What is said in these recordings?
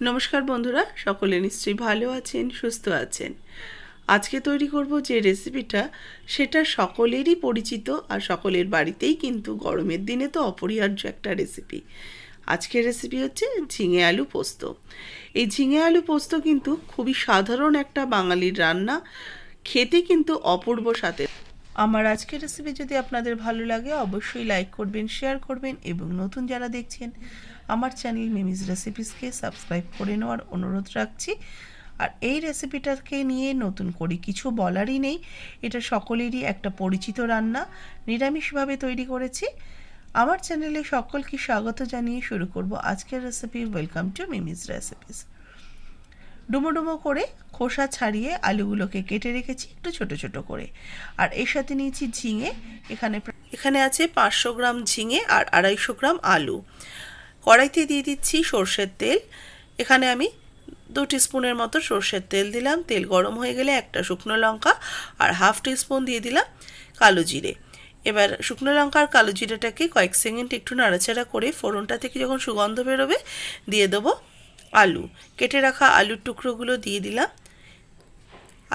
নমস্কার বন্ধুরা, সকলে নিশ্চয়ই ভালো আছেন, সুস্থ আছেন। আজকে তৈরি করব যে রেসিপিটা, সেটা সকলেরই পরিচিত আর সকলের বাড়িতেই কিন্তু গরমের দিনে তো অপরিহার্য একটা রেসিপি। আজকের রেসিপি হচ্ছে ঝিঙে আলু পোস্ত। এই ঝিঙে আলু পোস্ত কিন্তু খুবই সাধারণ একটা বাঙালির রান্না, খেতে কিন্তু অপূর্ব স্বাদের। আমার আজকের রেসিপি যদি আপনাদের ভালো লাগে অবশ্যই লাইক করবেন, শেয়ার করবেন এবং নতুন যারা দেখছেন আমার চ্যানেল মিমিজ রেসিপিসকে সাবস্ক্রাইব করে নেওয়ার অনুরোধ রাখছি। আর এই রেসিপিটাকে নিয়ে নতুন করে কিছু বলারই নেই, এটা সকলেরই একটা পরিচিত রান্না, নিরামিষভাবে তৈরি করেছি। আমার চ্যানেলে সকলকে স্বাগত জানিয়ে শুরু করব আজকের রেসিপি। Welcome to মিমিজ recipes. ডুমো ডুমো করে খোসা ছাড়িয়ে আলুগুলোকে কেটে রেখেছি একটু ছোট ছোট করে। আর এর সাথে নিয়েছি ঝিঙে। এখানে আছে 500 গ্রাম ঝিঙে আর 250 গ্রাম আলু। কড়াইতে দিয়ে দিচ্ছি সর্ষের তেল। এখানে আমি 2 টিস্পুনের মতো সর্ষের তেল দিলাম। তেল গরম হয়ে গেলে একটা শুকনো লঙ্কা আর হাফ টিস্পুন দিয়ে দিলাম কালো জিরে। এবার শুকনো লঙ্কা আর কালো জিরেটাকে কয়েক সেকেন্ড একটু নাড়াচাড়া করে ফোড়নটা থেকে যখন সুগন্ধ বেরোবে দিয়ে দেবো আলু। কেটে রাখা আলুর টুকরোগুলো দিয়ে দিলাম।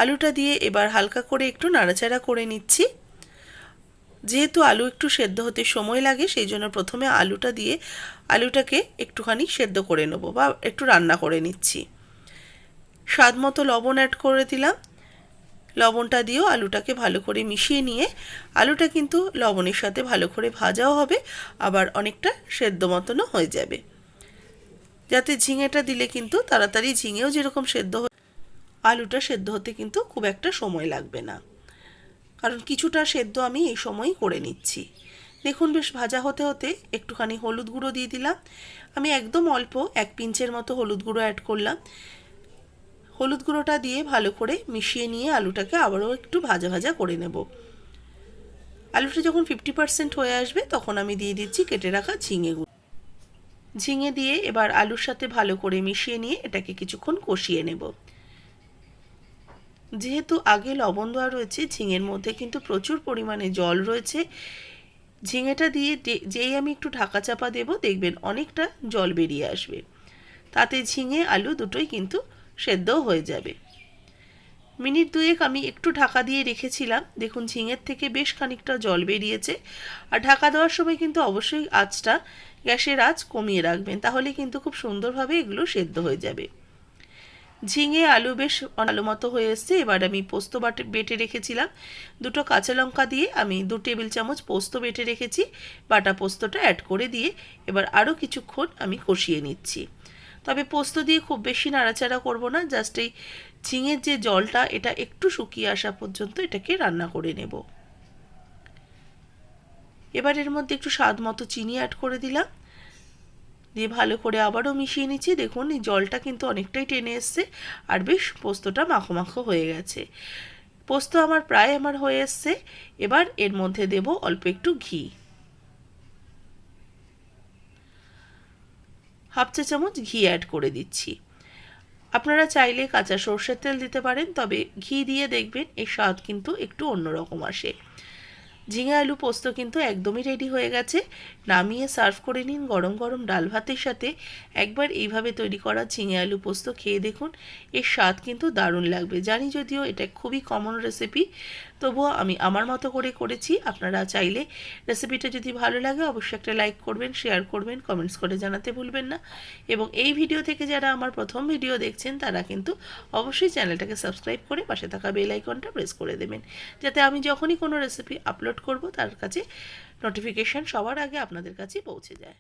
আলুটা দিয়ে এবার হালকা করে একটু নাড়াচাড়া করে নিচ্ছি। যেহেতু আলু একটু সেদ্ধ হতে সময় লাগে, সেই জন্য প্রথমে আলুটা দিয়ে আলুটাকে একটুখানি সেদ্ধ করে নেবো বা একটু রান্না করে নিচ্ছি। স্বাদ মতো লবণ অ্যাড করে দিলাম। লবণটা দিয়েও আলুটাকে ভালো করে মিশিয়ে নিয়ে, আলুটা কিন্তু লবণের সাথে ভালো করে ভাজাও হবে, আবার অনেকটা সেদ্ধ মতনও হয়ে যাবে। যাতে ঝিঙেটা দিলে কিন্তু তাড়াতাড়ি ঝিঙেও যেরকম সেদ্ধ হয়, আলুটা সেদ্ধ হতে কিন্তু খুব একটা সময় লাগবে না, কারণ কিছুটা সেদ্ধ আমি এই সময়ই করে নিচ্ছি। দেখুন বেশ ভাজা হতে হতে একটুখানি হলুদ গুঁড়ো দিয়ে দিলাম। আমি একদম অল্প 1 পিঞ্চের মতো হলুদ গুঁড়ো অ্যাড করলাম। হলুদ গুঁড়োটা দিয়ে ভালো করে মিশিয়ে নিয়ে আলুটাকে আবারও একটু ভাজা ভাজা করে নেব। আলুটা যখন 50% হয়ে আসবে তখন আমি দিয়ে দিচ্ছি কেটে রাখা ঝিঙেগুলো। ঝিঙে দিয়ে এবার আলুর সাথে ভালো করে মিশিয়ে নিয়ে এটাকে কিছুক্ষণ কষিয়ে নেব। যেহেতু আগে লবণ দেওয়া রয়েছে, ঝিঙের মধ্যে কিন্তু প্রচুর পরিমাণে জল রয়েছে। ঝিঙেটা দিয়ে যেই আমি একটু ঢাকা চাপা দেব, দেখবেন অনেকটা জল বেরিয়ে আসবে। তাতে ঝিঙে আলু দুটোই কিন্তু সেদ্ধও হয়ে যাবে। মিনিট 2 আমি একটু ঢাকা দিয়ে রেখেছিলাম। দেখুন ঝিঙের থেকে বেশ খানিকটা জল বেরিয়েছে। আর ঢাকা দেওয়ার সময় কিন্তু অবশ্যই গ্যাসের আঁচ কমিয়ে রাখবেন, তাহলে কিন্তু খুব সুন্দরভাবে এগুলো সেদ্ধ হয়ে যাবে। ঝিঙে আলু বেশ ভালো মতো হয়ে এসছে। এবার আমি পোস্ত বেটে রেখেছিলাম, 2টো কাঁচা লঙ্কা দিয়ে আমি 2 টেবিল চামচ পোস্ত বেটে রেখেছি, বাটা পোস্তটা অ্যাড করে দিয়ে এবার আরও কিছুক্ষণ আমি কষিয়ে নিচ্ছি। তবে পোস্ত দিয়ে খুব বেশি নাড়াচাড়া করব না, জাস্ট এই ঝিঙের যে জলটা এটা একটু শুকিয়ে আসা পর্যন্ত এটাকে রান্না করে নেব। এবার এর মধ্যে একটু স্বাদ মতো চিনি অ্যাড করে দিলাম, দিয়ে ভালো করে আবারও মিশিয়ে নিচ্ছি। দেখুন এই জলটা কিন্তু অনেকটাই টেনে এসছে আর বেশ পোস্তটা মাখো মাখো হয়ে গেছে। পোস্ত প্রায় হয়ে এসছে। এবার এর মধ্যে দেব অল্প একটু ঘি, হাফ চা চামচ ঘি অ্যাড করে দিচ্ছি। আপনারা চাইলে কাঁচা সর্ষের তেল দিতে পারেন, তবে ঘি দিয়ে দেখবেন এর স্বাদ কিন্তু একটু অন্যরকম আসে। ঝিঙে আলু পোস্ত কিন্তু একদমই রেডি হয়ে গেছে। নামিয়ে সার্ভ করে নিন গরম গরম ডাল ভাতের সাথে। একবার এইভাবে তৈরি করা ঝিঙে আলু পোস্ত খেয়ে দেখুন, এর স্বাদ কিন্তু দারুণ লাগবে। জানি যদিও এটা খুবই কমন রেসিপি, তবুও আমি আমার মতো করে করেছি। আপনারা চাইলে রেসিপিটা যদি ভালো লাগে অবশ্যই একটা লাইক করবেন, শেয়ার করবেন, কমেন্টস করে জানাতে ভুলবেন না। এবং এই ভিডিও থেকে যারা আমার প্রথম ভিডিও দেখছেন তারা কিন্তু অবশ্যই চ্যানেলটাকে সাবস্ক্রাইব করে পাশে থাকা বেল আইকনটা প্রেস করে দেবেন, যাতে আমি যখনই কোনো রেসিপি আপলোড করব তার কাছে নোটিফিকেশান সবার আগে আপনাদের কাছে পৌঁছে যায়।